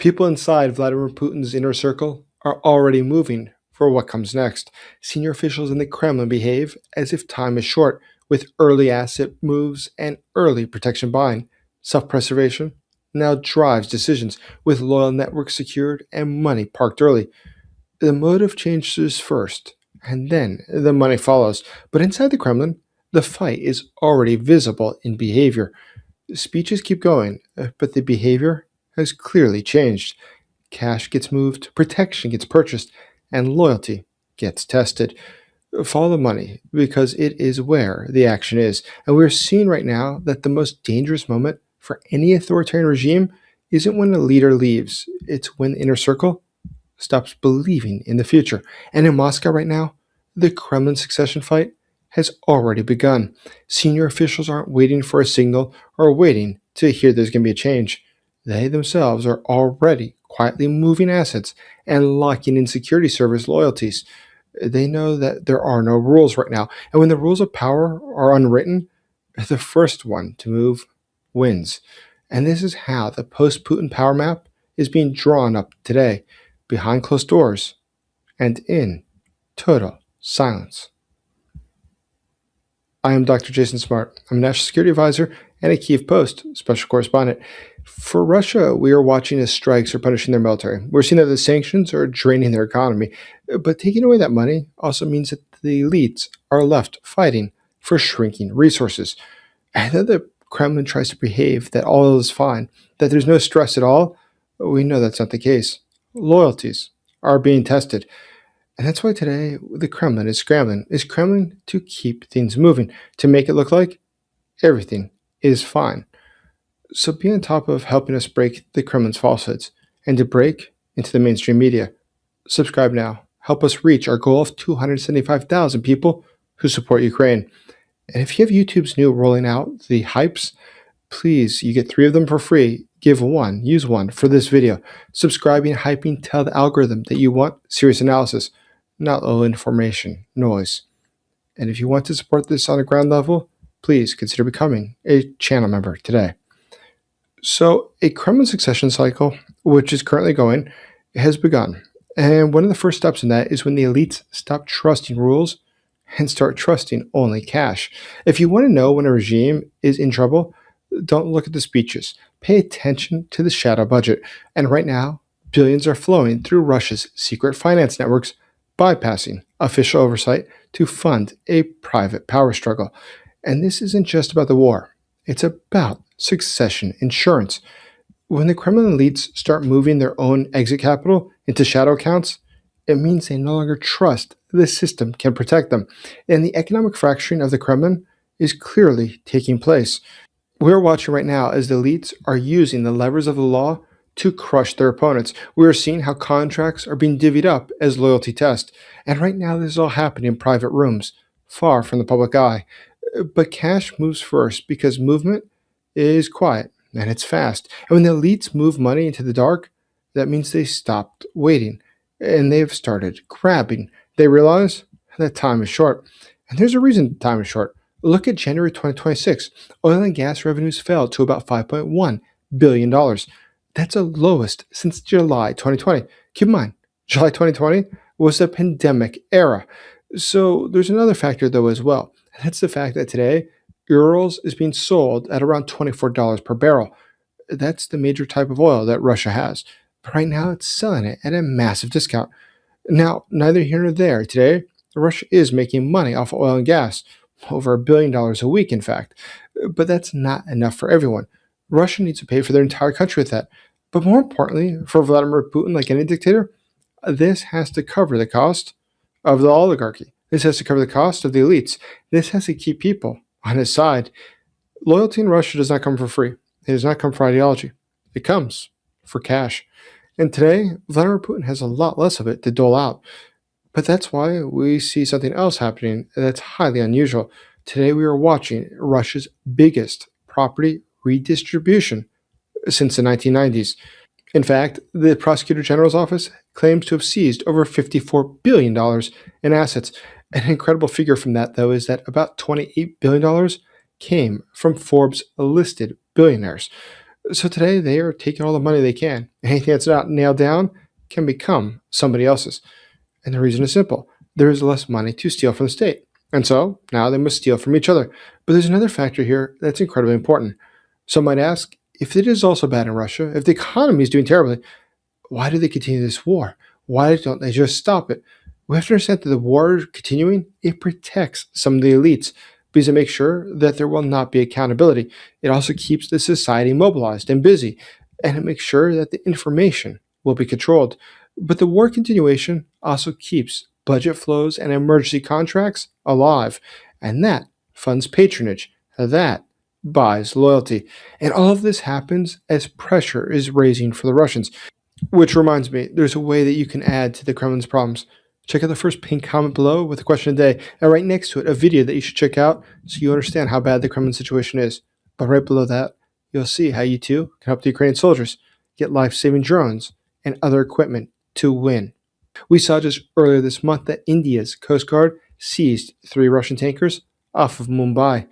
People inside Vladimir Putin's inner circle are already moving for what comes next. Senior officials in the Kremlin behave as if time is short, with early asset moves and early protection buying. Self preservation now drives decisions, with loyal networks secured and money parked early. The motive changes first, and then the money follows. But inside the Kremlin, the fight is already visible in behavior. Speeches keep going, but the behavior has clearly changed. Cash gets moved, protection gets purchased, and loyalty gets tested. Follow the money because it is where the action is. And we're seeing right now that the most dangerous moment for any authoritarian regime isn't when a leader leaves, it's when the inner circle stops believing in the future. And in Moscow right now, the Kremlin succession fight has already begun. Senior officials aren't waiting for a signal or waiting to hear there's going to be a change. They themselves are already quietly moving assets and locking in security service loyalties. They know that there are no rules right now. And when the rules of power are unwritten, the first one to move wins. And this is how the post-Putin power map is being drawn up today, behind closed doors and in total silence. I am Dr. Jason Smart. I'm a national security advisor and a Kiev Post special correspondent. For Russia, we are watching as strikes are punishing their military. We're seeing that the sanctions are draining their economy. But taking away that money also means that the elites are left fighting for shrinking resources. And though the Kremlin tries to behave that all is fine, that there's no stress at all, we know that's not the case. Loyalties are being tested. And that's why today the Kremlin is scrambling to keep things moving, to make it look like everything is fine. So be on top of helping us break the Kremlin's falsehoods and to break into the mainstream media. Subscribe now. Help us reach our goal of 275,000 people who support Ukraine. And if you have YouTube's new rolling out the hypes, please, you get 3 of them for free. Give one, use one for this video. Subscribing, hyping, tell the algorithm that you want serious analysis, not low information noise. And if you want to support this on a ground level, please consider becoming a channel member today. So a Kremlin succession cycle, which is currently going, has begun. And one of the first steps in that is when the elites stop trusting rules and start trusting only cash. If you want to know when a regime is in trouble, don't look at the speeches. Pay attention to the shadow budget. And right now, billions are flowing through Russia's secret finance networks, bypassing official oversight to fund a private power struggle. And this isn't just about the war. It's about succession insurance. When the Kremlin elites start moving their own exit capital into shadow accounts, it means they no longer trust the system can protect them. And the economic fracturing of the Kremlin is clearly taking place. We're watching right now as the elites are using the levers of the law to crush their opponents. We are seeing how contracts are being divvied up as loyalty tests. And right now this is all happening in private rooms, far from the public eye. But cash moves first because movement is quiet and it's fast. And when the elites move money into the dark, that means they stopped waiting and they've started grabbing. They realize that time is short. And there's a reason time is short. Look at January 2026. Oil and gas revenues fell to about $5.1 billion. That's the lowest since July 2020. Keep in mind, July 2020 was the pandemic era. So there's another factor though as well. And that's the fact that today, Urals is being sold at around $24 per barrel. That's the major type of oil that Russia has. But right now, it's selling it at a massive discount. Now, neither here nor there. Today, Russia is making money off of oil and gas, over $1 billion a week, in fact. But that's not enough for everyone. Russia needs to pay for their entire country with that. But more importantly, for Vladimir Putin, like any dictator, this has to cover the cost of the oligarchy. This has to cover the cost of the elites. This has to keep people on his side. Loyalty in Russia does not come for free. It does not come for ideology. It comes for cash. And today, Vladimir Putin has a lot less of it to dole out. But that's why we see something else happening that's highly unusual. Today we are watching Russia's biggest property redistribution since the 1990s. In fact, the Prosecutor General's office claims to have seized over $54 billion in assets. An incredible figure from that, though, is that about $28 billion came from Forbes listed billionaires. So today they are taking all the money they can. Anything that's not nailed down can become somebody else's. And the reason is simple: there is less money to steal from the state. And so now they must steal from each other. But there's another factor here that's incredibly important. Some might ask, if it is also bad in Russia, if the economy is doing terribly, why do they continue this war? Why don't they just stop it? We have to understand that the war continuing, it protects some of the elites because it makes sure that there will not be accountability. It also keeps the society mobilized and busy, and it makes sure that the information will be controlled. But the war continuation also keeps budget flows and emergency contracts alive, and that funds patronage. That buys loyalty. And all of this happens as pressure is raising for the Russians. Which reminds me, there's a way that you can add to the Kremlin's problems. Check out the first pinned comment below with a question of the day, and right next to it, a video that you should check out so you understand how bad the Kremlin situation is. But right below that, you'll see how you too can help the Ukrainian soldiers get life-saving drones and other equipment to win. We saw just earlier this month that India's Coast Guard seized 3 Russian tankers off of Mumbai.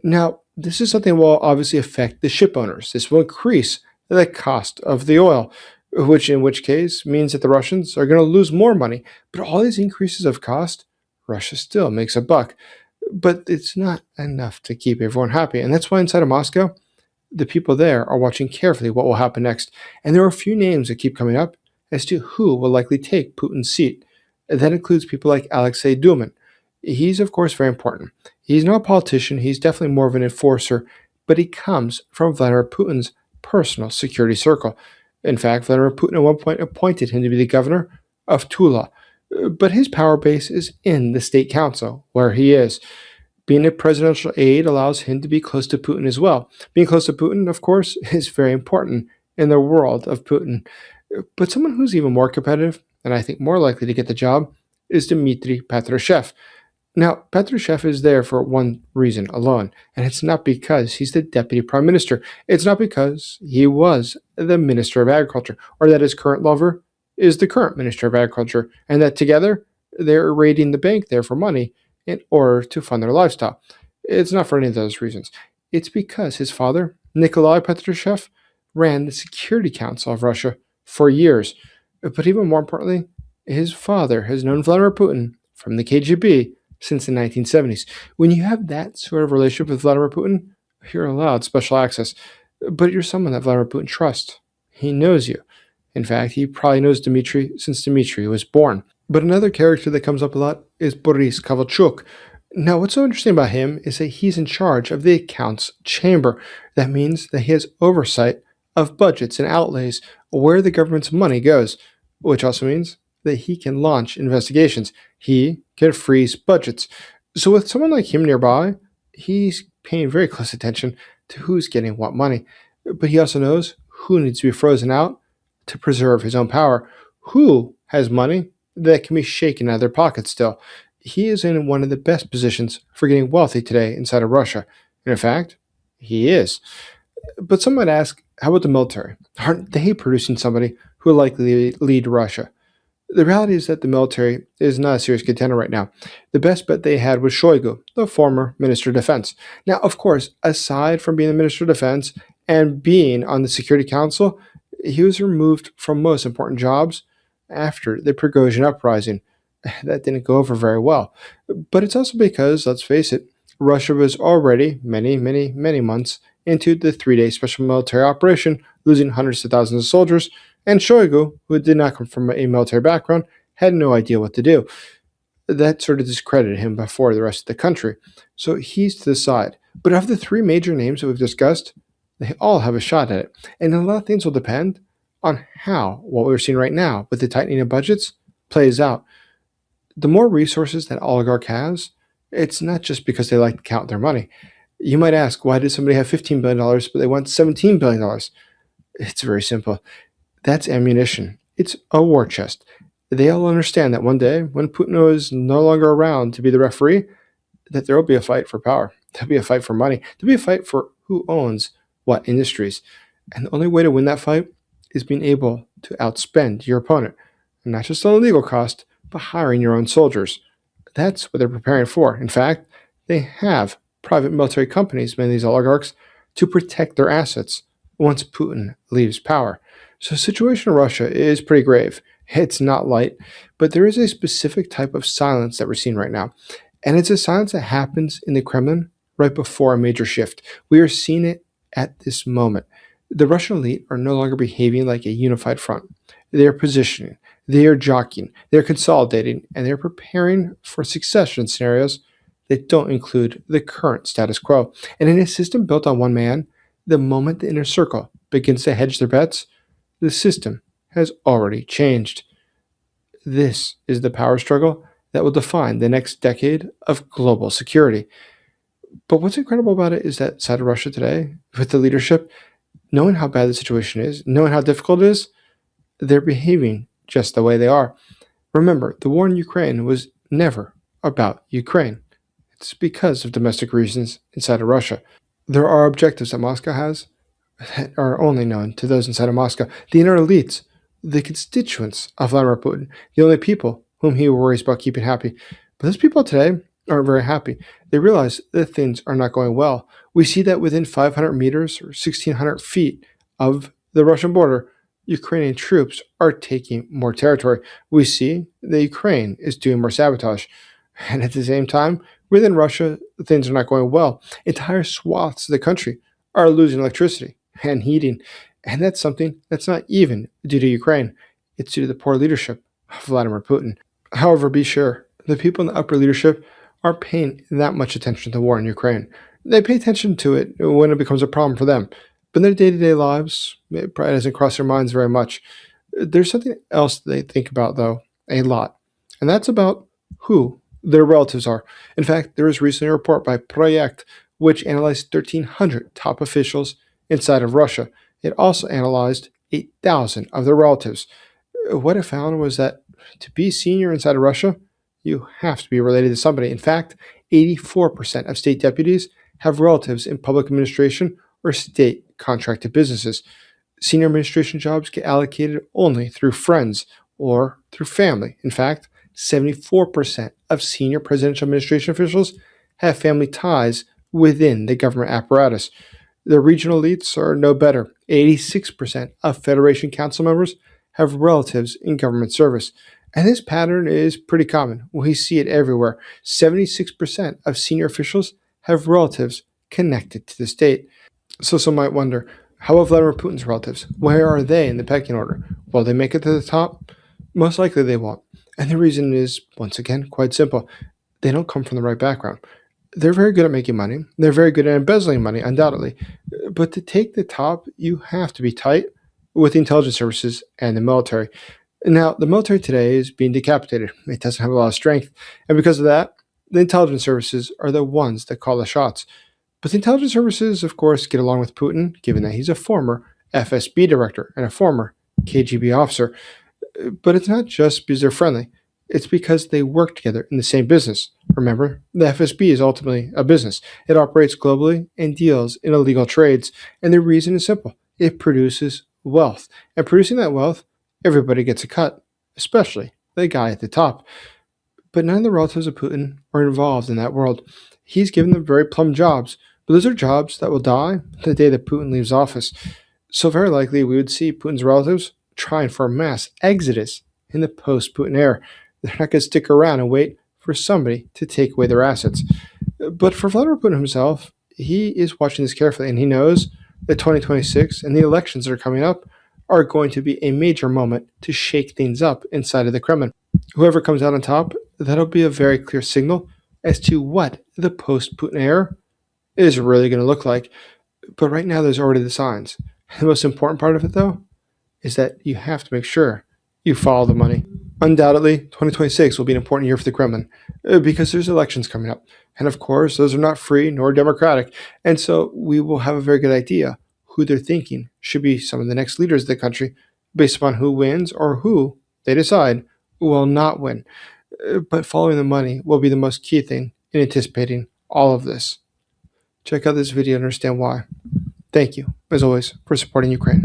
Now, this is something that will obviously affect the ship owners. This will increase the cost of the oil, which in which case means that the Russians are going to lose more money. But all these increases of cost, Russia still makes a buck. But it's not enough to keep everyone happy. And that's why inside of Moscow, the people there are watching carefully what will happen next. And there are a few names that keep coming up as to who will likely take Putin's seat. That includes people like Alexei Dyumin. He's, of course, very important. He's not a politician, he's definitely more of an enforcer, but he comes from Vladimir Putin's personal security circle. In fact, Vladimir Putin at one point appointed him to be the governor of Tula, but his power base is in the state council, where he is. Being a presidential aide allows him to be close to Putin as well. Being close to Putin, of course, is very important in the world of Putin. But someone who's even more competitive, and I think more likely to get the job, is Dmitry Patrushev. Now, Patrushev is there for one reason alone, and it's not because he's the deputy prime minister. It's not because he was the minister of agriculture, or that his current lover is the current minister of agriculture, and that together they're raiding the bank there for money in order to fund their lifestyle. It's not for any of those reasons. It's because his father, Nikolai Patrushev, ran the Security Council of Russia for years. But even more importantly, his father has known Vladimir Putin from the KGB since the 1970s. When you have that sort of relationship with Vladimir Putin, you're allowed special access. But you're someone that Vladimir Putin trusts. He knows you. In fact, he probably knows Dmitry since Dmitry was born. But another character that comes up a lot is Boris Kovalchuk. Now, what's so interesting about him is that he's in charge of the accounts chamber. That means that he has oversight of budgets and outlays, where the government's money goes, which also means that he can launch investigations. He can freeze budgets. So with someone like him nearby, he's paying very close attention to who's getting what money. But he also knows who needs to be frozen out to preserve his own power, who has money that can be shaken out of their pockets still. He is in one of the best positions for getting wealthy today inside of Russia. And in fact, he is. But some might ask, how about the military? Aren't they producing somebody who will likely lead Russia? The reality is that the military is not a serious contender right now. The best bet they had was Shoigu, the former Minister of Defense. Now, of course, aside from being the Minister of Defense and being on the Security Council, he was removed from most important jobs after the Prigozhin uprising. That didn't go over very well. But it's also because, let's face it, Russia was already many months into the 3-day special military operation, losing hundreds of thousands of soldiers, and Shoigu, who did not come from a military background, had no idea what to do. That sort of discredited him before the rest of the country. So he's to the side. But of the 3 major names that we've discussed, they all have a shot at it. And a lot of things will depend on how what we're seeing right now with the tightening of budgets plays out. The more resources that Oligarch has, it's not just because they like to count their money. You might ask, why did somebody have $15 billion, but they want $17 billion? It's very simple. That's ammunition. It's a war chest. They all understand that one day, when Putin is no longer around to be the referee, that there will be a fight for power. There'll be a fight for money. There'll be a fight for who owns what industries. And the only way to win that fight is being able to outspend your opponent. And not just on the legal cost, but hiring your own soldiers. That's what they're preparing for. In fact, they have private military companies, many of these oligarchs, to protect their assets. once Putin leaves power. So the situation in Russia is pretty grave. It's not light, but there is a specific type of silence that we're seeing right now. And it's a silence that happens in the Kremlin right before a major shift. We are seeing it at this moment. The Russian elite are no longer behaving like a unified front. They are positioning, they are jockeying, they're consolidating, and they're preparing for succession scenarios that don't include the current status quo. And in a system built on one man, the moment the inner circle begins to hedge their bets, the system has already changed. This is the power struggle that will define the next decade of global security. But what's incredible about it is that side of Russia today, with the leadership, knowing how bad the situation is, knowing how difficult it is, they're behaving just the way they are. Remember, the war in Ukraine was never about Ukraine. It's because of domestic reasons inside of Russia. There are objectives that Moscow has that are only known to those inside of Moscow. The inner elites, the constituents of Vladimir Putin, the only people whom he worries about keeping happy. But those people today aren't very happy. They realize that things are not going well. We see that within 500 meters or 1,600 feet of the Russian border, Ukrainian troops are taking more territory. We see that Ukraine is doing more sabotage. And at the same time, within Russia, things are not going well. Entire swaths of the country are losing electricity and heating. And that's something that's not even due to Ukraine. It's due to the poor leadership of Vladimir Putin. However, be sure, the people in the upper leadership aren't paying that much attention to the war in Ukraine. They pay attention to it when it becomes a problem for them. But in their day-to-day lives, it probably doesn't cross their minds very much. There's something else they think about, though, a lot. And that's about who their relatives are. In fact, there was recently a report by Projekt which analyzed 1,300 top officials inside of Russia. It also analyzed 8,000 of their relatives. What it found was that to be senior inside of Russia, you have to be related to somebody. In fact, 84% of state deputies have relatives in public administration or state contracted businesses. Senior administration jobs get allocated only through friends or through family. In fact, 74% of senior presidential administration officials have family ties within the government apparatus. The regional elites are no better. 86% of Federation Council members have relatives in government service. And this pattern is pretty common. We see it everywhere. 76% of senior officials have relatives connected to the state. So some might wonder, how about Vladimir Putin's relatives? Where are they in the pecking order? Will they make it to the top? Most likely they won't. And the reason is, once again, quite simple. They don't come from the right background. They're very good at making money. They're very good at embezzling money, undoubtedly. But to take the top, you have to be tight with the intelligence services and the military. Now, the military today is being decapitated. It doesn't have a lot of strength. And because of that, the intelligence services are the ones that call the shots. But the intelligence services, of course, get along with Putin, given that he's a former FSB director and a former KGB officer. But it's not just because they're friendly. It's because they work together in the same business. Remember, the FSB is ultimately a business. It operates globally and deals in illegal trades. And the reason is simple. It produces wealth. And producing that wealth, everybody gets a cut, especially the guy at the top. But none of the relatives of Putin are involved in that world. He's given them very plum jobs, but those are jobs that will die the day that Putin leaves office. So very likely we would see Putin's relatives trying for a mass exodus in the post-Putin era. They're not going to stick around and wait for somebody to take away their assets. But for Vladimir Putin himself, he is watching this carefully, and he knows that 2026 and the elections that are coming up are going to be a major moment to shake things up inside of the Kremlin. Whoever comes out on top, that'll be a very clear signal as to what the post-Putin era is really going to look like. But right now, there's already the signs. The most important part of it, though, is that you have to make sure you follow the money. Undoubtedly, 2026 will be an important year for the Kremlin because there's elections coming up. And of course, those are not free nor democratic. And so we will have a very good idea who they're thinking should be some of the next leaders of the country based upon who wins or who they decide will not win. But following the money will be the most key thing in anticipating all of this. Check out this video to understand why. Thank you, as always, for supporting Ukraine.